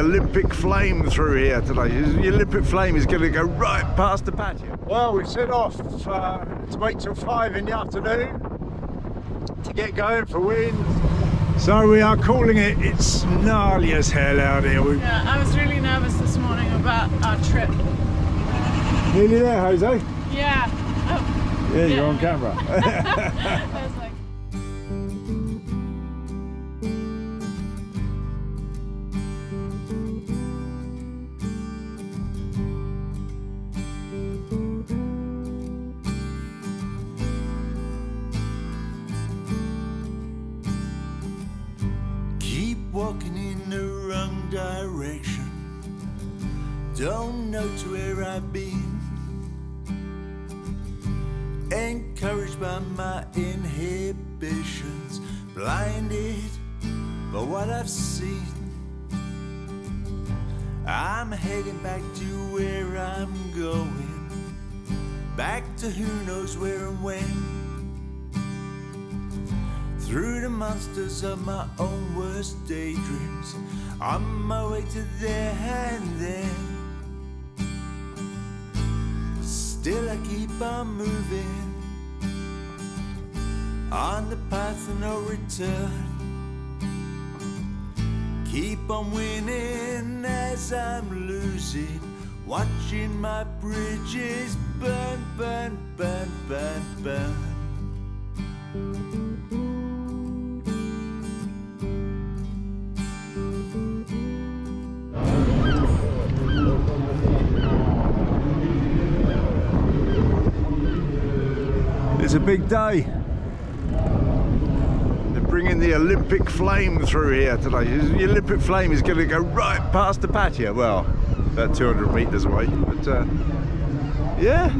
Olympic flame through here today. The Olympic flame is going to go right past Tapatya. Well, we set off to wait till 5 in the afternoon to get going for winds. So we are calling it. It's gnarly as hell out here. Yeah, I was really nervous this morning about our trip. Nearly there, Jose? Yeah. Oh. Yeah, you're on camera. I was like... Keep walking in the wrong direction. Don't know to where I've been. Encouraged by my inhibitions, blinded by what I've seen. I'm heading back to where I'm going, back to who knows where and when. Through the monsters of my own worst daydreams, on my way to there and then. Still I keep on moving, on the path of no return. Keep on winning as I'm losing, watching my bridges burn, burn, burn, burn, burn. It's a big day. They're bringing the Olympic flame through here today. The Olympic flame is going to go right past Tapatya. Well, about 200 meters away. But yeah,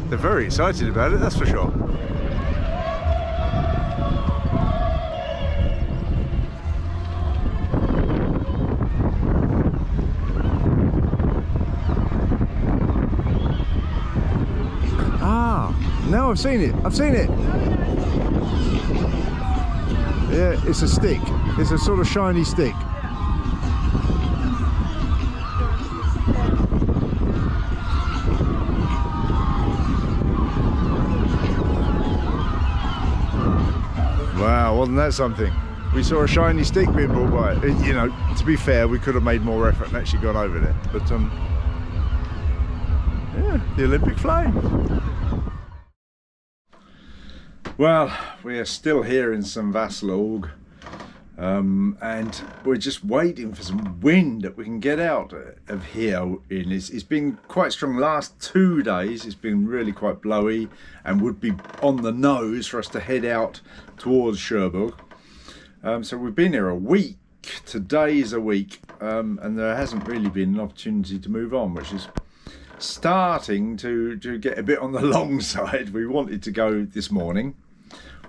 they're very excited about it, that's for sure. No, I've seen it. I've seen it. Yeah, it's a stick. It's a sort of shiny stick. Wow, wasn't that something? We saw a shiny stick being brought by it. You know, to be fair, we could have made more effort and actually gone over there. But yeah, the Olympic flame. Well, we are still here in St-Vaast-la-Hougue, and we're just waiting for some wind that we can get out of here. It's been quite strong last 2 days. It's been really quite blowy and would be on the nose for us to head out towards Cherbourg. So we've been here a week. Today's a week, and there hasn't really been an opportunity to move on, which is starting to get a bit on the long side. We wanted to go this morning.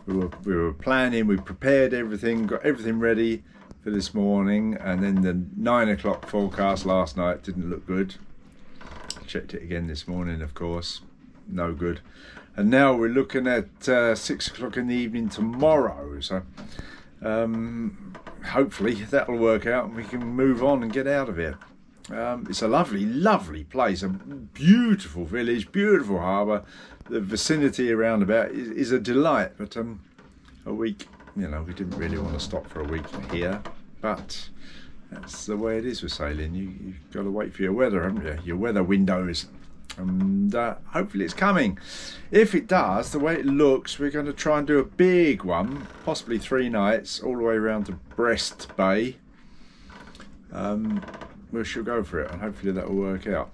We were planning, we prepared everything, got everything ready for this morning, and then the 9 o'clock forecast last night didn't look good. Checked it again this morning, of course, no good. And now we're looking at 6 o'clock in the evening tomorrow, so hopefully that'll work out and we can move on and get out of here. It's a lovely, lovely place, a beautiful village, beautiful harbour. The vicinity around about is a delight, but a week, you know, we didn't really want to stop for a week here, but that's the way it is with sailing. You've got to wait for your weather, haven't you? Your weather windows, and hopefully it's coming. If it does, the way it looks, we're going to try and do a big one, possibly 3 nights, all the way around to Brest Bay. We shall go for it, and hopefully that will work out.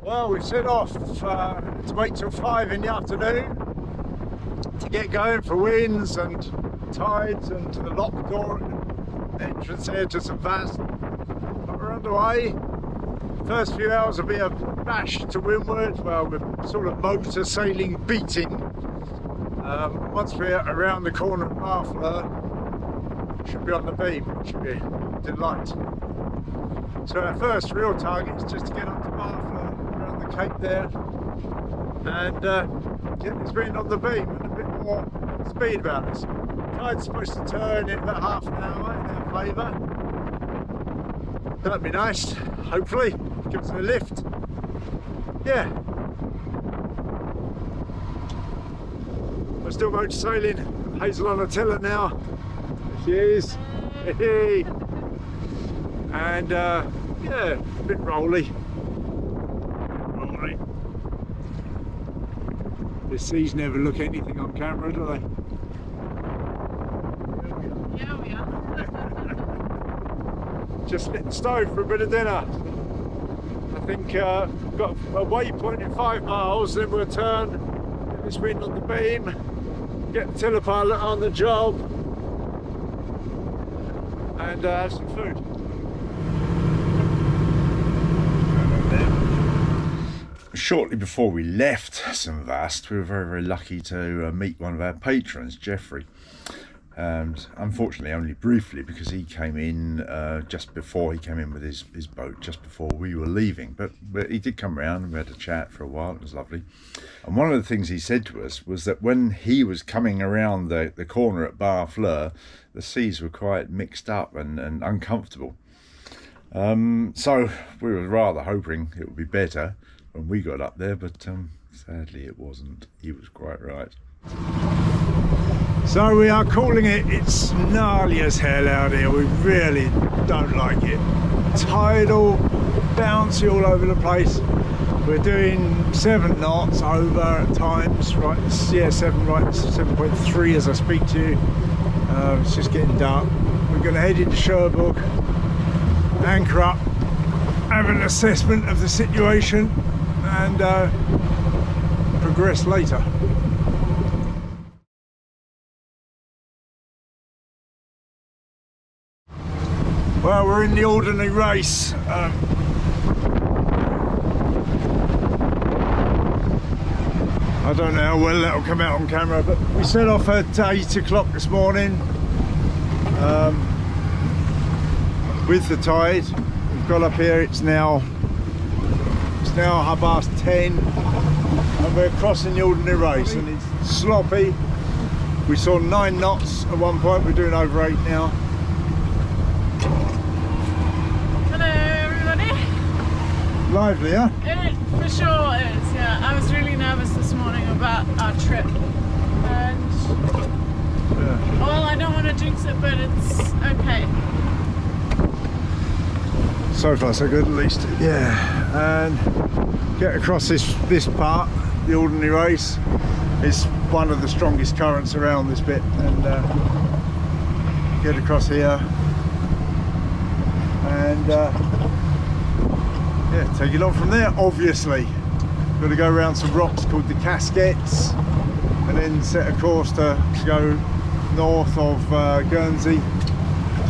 Well, we've set off to wait till 5 in the afternoon to get going for winds and tides and to the lock door entrance here to St-Vaast. But we're underway. First few hours will be a bash to windward. Well, we're sort of motor sailing beating. Once we're around the corner of Barfleur, should be on the beam, which should be a delight. So our first real target is just to get up to Barfleur, around the cape there, and get this wind on the beam and a bit more speed about us. Tide's supposed to turn in about half an hour in our favour. That'd be nice, hopefully, give us a lift. Yeah. We're still motor sailing. Hazel on a tiller now. There she is. Hey. And yeah, a bit rolly. The seas never look anything on camera, do they? Yeah, we are. Just lit the stove for a bit of dinner. I think we've got a waypoint in 5 miles, then we'll turn, get this wind on the beam, get the tiller pilot on the job, and have some food. Shortly before we left St-Vaast, we were very lucky to meet one of our patrons, Jeffrey. And unfortunately only briefly, because he came in just before he came in with his boat, just before we were leaving. But he did come round and we had a chat for a while. It was lovely. And one of the things he said to us was that when he was coming around the corner at Barfleur, the seas were quite mixed up and uncomfortable. So we were rather hoping it would be better when we got up there, but sadly it wasn't. He was quite right. So we are calling it. It's gnarly as hell out here. We really don't like it. Tidal, bouncy all over the place. We're doing 7 knots over at times, right? Yeah, 7.3 as I speak to you. It's just getting dark. We're going to head into Cherbourg, anchor up, have an assessment of the situation, and progress later. Well, we're in the Alderney race. I don't know how well that'll come out on camera, but we set off at 8 o'clock this morning with the tide. We've got up here, it's now 10:30, and we're crossing the Alderney race, and it's sloppy. We saw 9 knots at one point, we're doing over 8 now. Lively, huh? It for sure is, yeah. I was really nervous this morning about our trip, and well, I don't want to jinx it, but it's okay. So far so good, at least. Yeah, and get across this part, the Alderney race. It's one of the strongest currents around this bit, and get across here, and yeah, take it on from there, obviously. Got to go around some rocks called the Casquettes, and then set a course to go north of Guernsey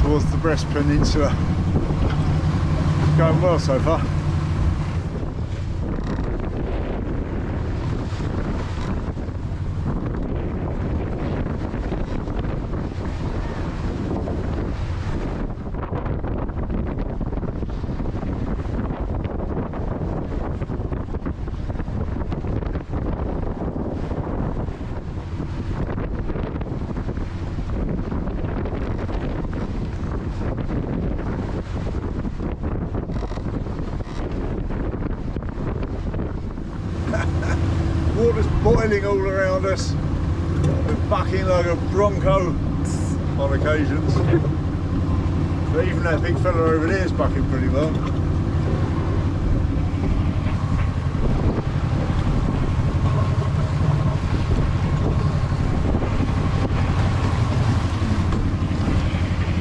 towards the Brest Peninsula. Going well so far. Water's boiling all around us. We're bucking like a bronco on occasions. But even that big fella over there is bucking pretty well.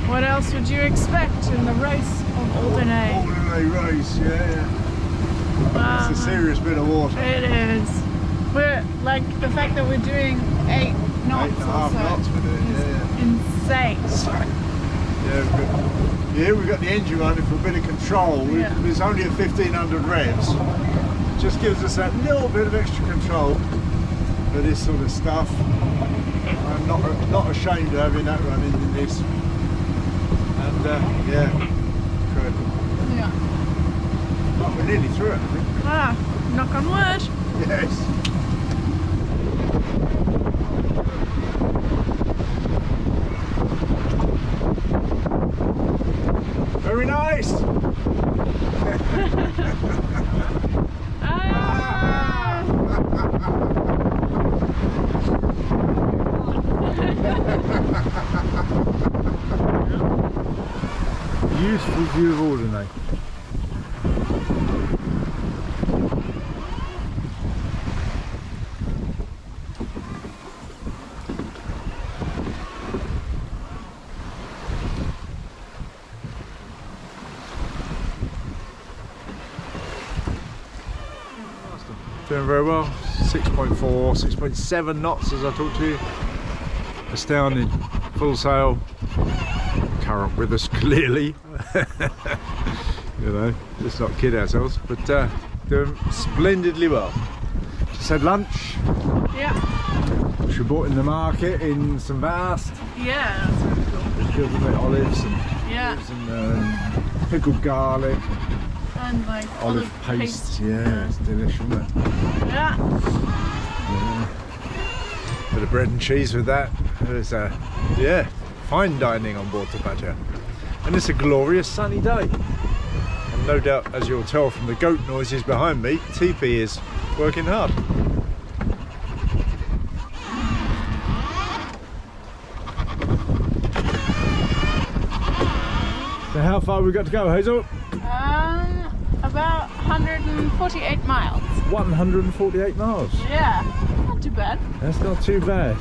What else would you expect in the Race of Alderney? Alderney race, yeah. It's a serious bit of water. It is. We're like the fact that we're doing 8 knots 8.5 knots we're doing, yeah. Insane. Yeah, we've got the engine running for a bit of control. Yeah. It's only at 1500 revs. Just gives us that little bit of extra control for this sort of stuff. I'm not ashamed of having that running in this. and yeah, incredible. Yeah. Oh, we're nearly through it, I think. Ah, knock on wood. Yes. Very nice. Beautiful view of Alderney. Doing very well. 6.4, 6.7 knots as I talk to you. Astounding. Full sail. Current with us clearly. You know, let's not kid ourselves, but doing splendidly well. Just had lunch. Yeah. Which we bought in the market in St-Vaast. Yeah, that's really cool. It's good with the olives and, Yeah. and pickled garlic. And like Olive paste. Yeah, it's delicious, isn't it? Yeah. Bit of bread and cheese with that. There's yeah, fine dining on board Tapatya. And it's a glorious sunny day. And no doubt, as you'll tell from the goat noises behind me, TP is working hard. So how far have we got to go, Hazel? About 148 miles. 148 miles. Yeah, not too bad. That's not too bad.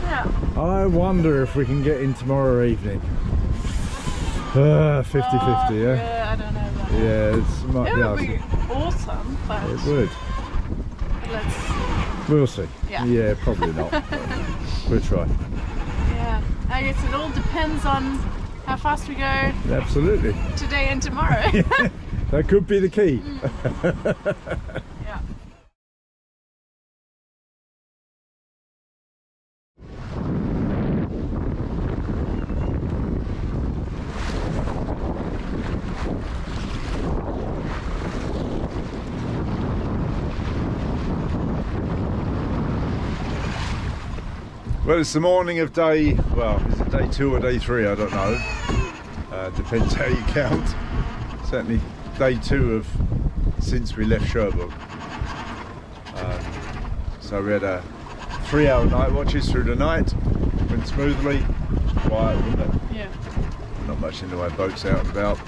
Yeah. I wonder if we can get in tomorrow evening. 50-50, yeah? Yeah, I don't know about that. Yeah, it might It be would be awesome. awesome, but It would. let's. We'll see. Yeah. Probably not. But we'll try. Yeah, I guess it all depends on how fast we go Absolutely. today and tomorrow. That could be the key. Yeah. Well, it's the morning of day, well, is it day 2 or day 3? I don't know. Depends how you count. Certainly day 2 of since we left Cherbourg. So we had a 3-hour night watches through the night. Went smoothly, quiet, wasn't it? Yeah. Not much in the way of boats out and about.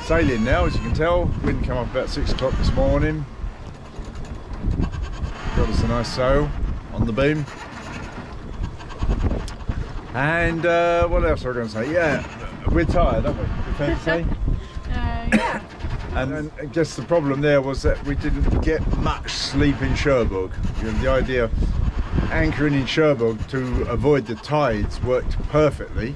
Sailing now, as you can tell. Wind came up about 6 o'clock this morning. Got us a nice sail on the beam. And what else was I going to say? Yeah, we're tired, aren't we? Fair to say? Yeah. And I guess the problem there was that we didn't get much sleep in Cherbourg. You know, the idea of anchoring in Cherbourg to avoid the tides worked perfectly.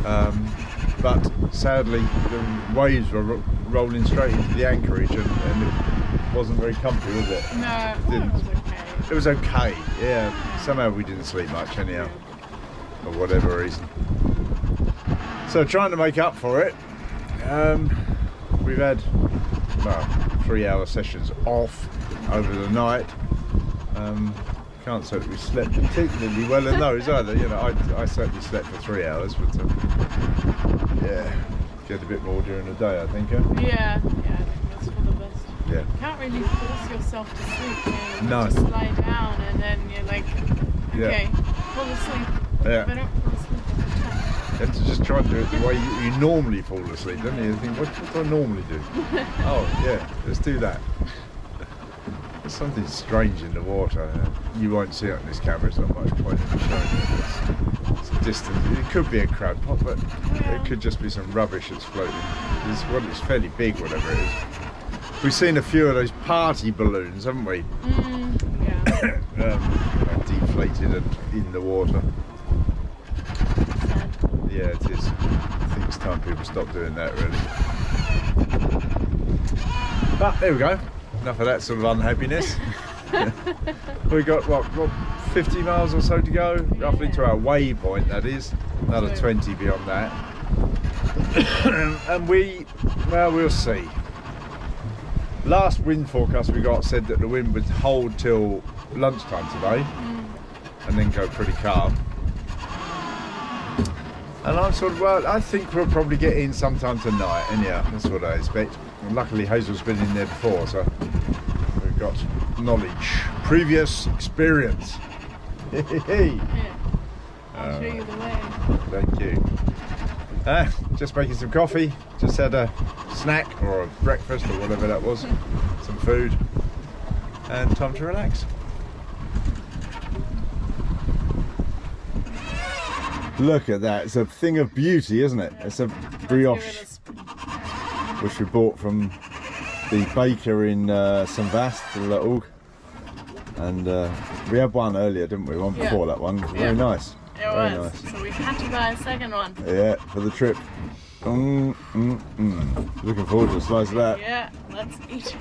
But sadly, the waves were rolling straight into the anchorage and it wasn't very comfy, was it? No, I thought it was okay. It was okay, yeah. Somehow we didn't sleep much anyhow, for whatever reason. So trying to make up for it, we've had 3-hour sessions off over the night. Can't say that we slept particularly well in those either. You know, I certainly slept for 3 hours, but yeah, get a bit more during the day, I think. Yeah, I think that's for the best. Yeah. You can't really force yourself to sleep. You No. just lie down and then you're like, okay, fall asleep. Yeah. But don't fall asleep all the time. You have to just try and do it the way you normally fall asleep, don't you? You think, what do I normally do? Oh, yeah, let's do that. There's something strange in the water. You won't see it on this camera, it's not much point in showing you. It's a distance. It could be a crab pot, but it could just be some rubbish that's floating. It's fairly big, whatever it is. We've seen a few of those party balloons, haven't we? Yeah. Deflated and in the water. Sad. Yeah, it is. I think it's time people stop doing that, really. But there we go. Enough of that sort of unhappiness. We got what 50 miles or so to go, roughly to our waypoint, that is. Another 20 beyond that. And we'll see. Last wind forecast we got said that the wind would hold till lunchtime today and then go pretty calm. And I'm sort of, well, I think we'll probably get in sometime tonight, and yeah, that's what I expect. And luckily Hazel's been in there before, so we've got knowledge, previous experience. Yeah. I'll show you the way. Thank you. Just making some coffee, just had a snack or a breakfast or whatever that was, some food, and time to relax. Look at that, it's a thing of beauty, isn't it? It's a brioche, which we bought from the baker in St-Vaast-la-Hougue. And we had one earlier, didn't we? One before that one. Very nice. It Very was. nice. So we had to buy a second one. Yeah, for the trip. Looking forward to a slice of that. Yeah, let's eat.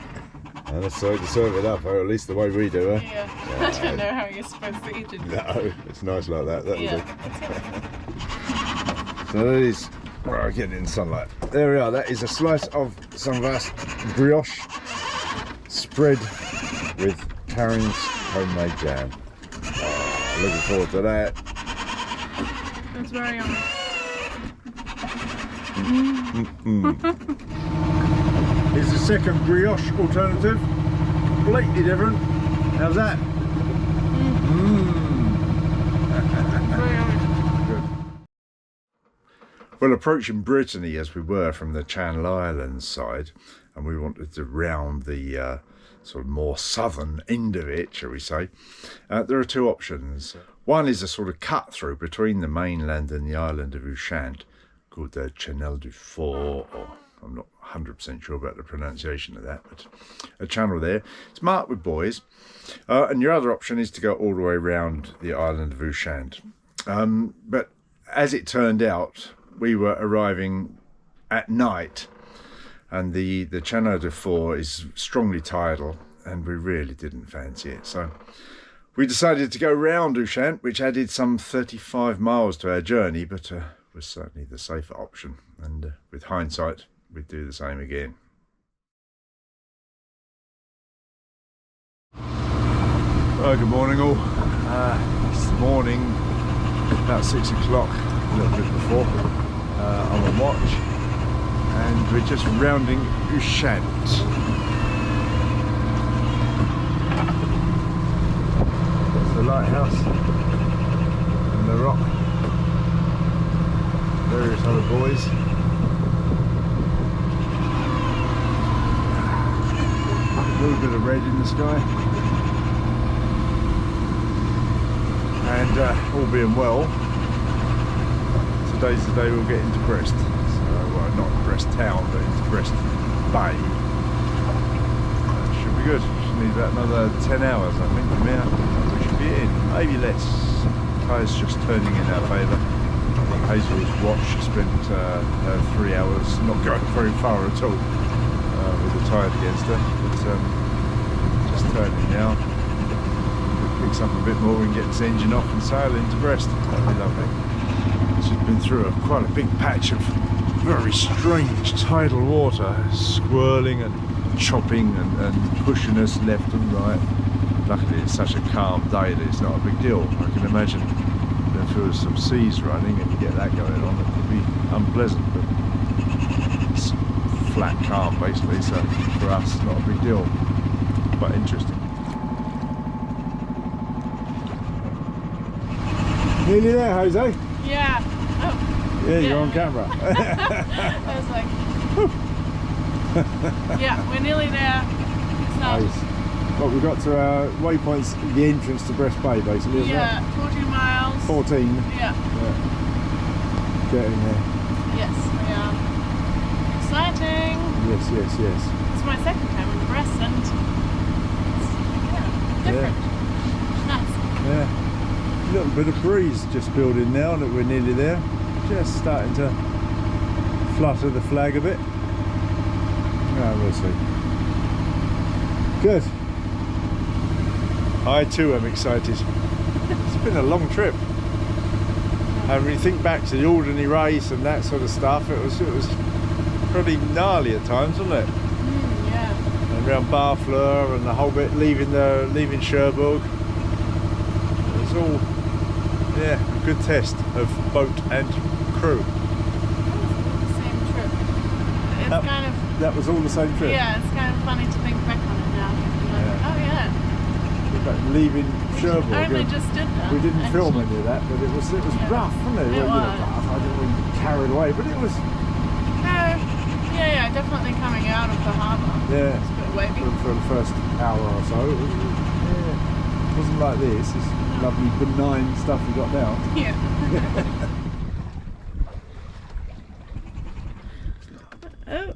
And let's try to serve it up, or at least the way we do it. Yeah. I don't know how you're supposed to eat it. No, it's nice like that. That'll Yeah. do. So that is, well, getting in sunlight. There we are. That is a slice of St-Vaast brioche spread with Karen's homemade jam. Oh, looking forward to that. That's very yummy. Here's the second brioche alternative. Completely different. How's that? Very yummy. Good. Well, approaching Brittany as we were from the Channel Islands side, and we wanted to round the sort of more southern end of it, shall we say, there are two options. One is a sort of cut through between the mainland and the island of Ushant, called the Channel du Fort, or I'm not 100% sure about the pronunciation of that, but a channel there. It's marked with buoys. And your other option is to go all the way around the island of Ushant. But as it turned out, we were arriving at night, and the Channel du Fort is strongly tidal, and we really didn't fancy it. So we decided to go round Ushant, which added some 35 miles to our journey, but was certainly the safer option. And with hindsight, we'd do the same again. Well, good morning all. This morning, about 6 o'clock, a little bit before, I'm on watch, and we're just rounding Ushant. There's the lighthouse and the rock. Various other buoys. A little bit of red in the sky. And all being well, today's the day we'll get into Brest. So, well, not Brest town, but into Brest Bay. Should be good. Should need about another 10 hours, I think, from here. We should be in, maybe less. Tide's just turning in our favour. I think Hazel's watch spent 3 hours not going very far at all with the tide against her. But just turning now. Picks up a bit more, we can get this engine off and sail into Brest. That'd be lovely. She's been through quite a big patch of very strange tidal water, swirling and chopping and pushing us left and right. Luckily it's such a calm day that it's not a big deal. I can imagine if there was some seas running and you get that going on, it could be unpleasant, but it's flat calm basically, so for us it's not a big deal. Quite interesting. Nearly there, Jose? Yeah. Oh. Yeah, you're on camera. I was like, yeah, we're nearly there. Nice. Well, we got to our waypoints, the entrance to Brest Bay, basically, isn't it? Yeah, 14 miles. 14. Yeah. Getting there. Yes, we are. Exciting. Yes. It's my second time in Brest, and it's different. Nice. Yeah. A little bit of breeze just building now that we're nearly there. Just starting to flutter the flag a bit. No, we'll see. Good. I too am excited. It's been a long trip. And when you think back to the Alderney race and that sort of stuff, it was pretty gnarly at times, wasn't it? Yeah. And around Barfleur and the whole bit leaving Cherbourg. It was all, yeah, a good test of boat and crew. That was all the same trip. Yeah, it's kind of funny to think back on it now. Like, oh yeah. Leaving Cherbourg. I only just did that. We didn't film any of that, but it was rough, wasn't it? It was. Rough. I didn't want to get carried away, but it was. Yeah, definitely coming out of the harbour. Yeah. It's a bit wavy. For the first hour or so, it wasn't like this. This lovely benign stuff we got now. Yeah. Oh.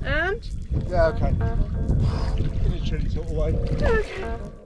And? Yeah, okay. Literally sort of way. Okay.